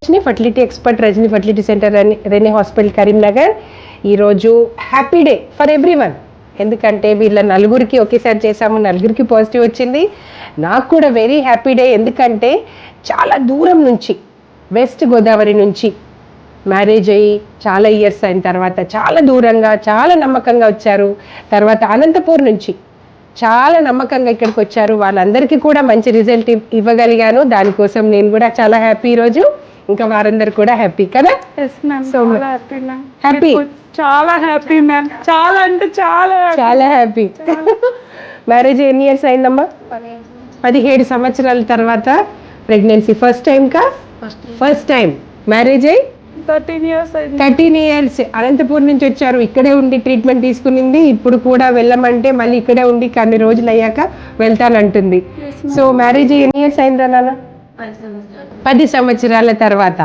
Fertility expert Rajani fertility centre Reni hospital Karimnagar. ఈరోజు happy day for everyone. ఎందుకంటే వీళ్ళ నలుగురికి ఒకేసారి చేసాము, నలుగురికి పాజిటివ్ వచ్చింది. నాకు కూడా వెరీ హ్యాపీ డే. ఎందుకంటే చాలా దూరం నుంచి, వెస్ట్ గోదావరి నుంచి మ్యారేజ్ అయ్యి చాలా ఇయర్స్ అయిన తర్వాత చాలా దూరంగా చాలా నమ్మకంగా వచ్చారు. తర్వాత అనంతపూర్ నుంచి చాలా నమ్మకంగా ఇక్కడికి వచ్చారు. వాళ్ళందరికీ కూడా మంచి రిజల్ట్ ఇవ్వగలిగాను. దానికోసం నేను కూడా చాలా హ్యాపీ. ఈరోజు ఇంకా వారందరూ కూడా హ్యాపీ కదా? హ్యాపీ, చాలా హ్యాపీ మ్యామ్. చాలా అంటే చాలా చాలా హ్యాపీ. మ్యారేజ్ ఎన్ని ఇయర్స్ అయిందమ్మా? 17 సంవత్సరాల తర్వాత ప్రెగ్నెన్సీ. ఫస్ట్ టైం కా? ఫస్ట్ టైం మ్యారేజ్ అయ్యి 13 ఇయర్స్. అనంతపూర్ నుంచి వచ్చారు, ఇక్కడే ఉండి ట్రీట్మెంట్ తీసుకునింది. ఇప్పుడు కూడా వెళ్ళమంటే మళ్ళీ ఇక్కడే ఉండి కొన్ని రోజులు అయ్యాక వెళ్తానంటుంది. సో మ్యారేజ్ ఎన్ని ఇయర్స్ అయిందా నాన్న? 10 సంవత్సరాల తర్వాత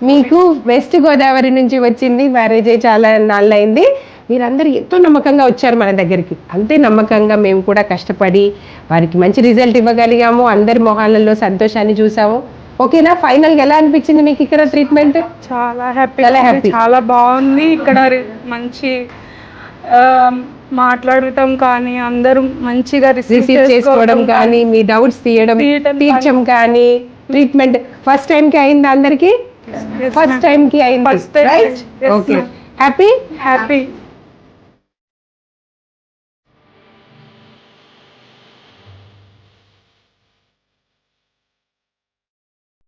మీకు వెస్ట్ గోదావరి నుంచి వచ్చింది. మ్యారేజ్ అయ్యి చాలా నాళ్ళు అయింది. మీరందరూ ఎంతో నమ్మకంగా వచ్చారు మన దగ్గరికి. అంతే నమ్మకంగా మేము కూడా కష్టపడి వారికి మంచి రిజల్ట్ ఇవ్వగలిగాము. అందరి మొహాలలో సంతోషాన్ని చూసాము. ఓకేనా? ఫైనల్గా ఎలా అనిపించింది మీకు ఇక్కడ ట్రీట్మెంట్? చాలా హ్యాపీ, చాలా హ్యాపీ, చాలా బాగుంది. ఇక్కడ మంచి మాట్లాడటం కానీ, అందరూ మంచిగా రిసీవ్ చేసుకోవడం కానీ, మీ డౌట్స్ తీర్చడం కానీ, ట్రీట్మెంట్ ఫస్ట్ టైంకి అయింది అందరికి. ఫస్ట్ టైంకి అయింది. రైట్? ఓకే. హ్యాపీ.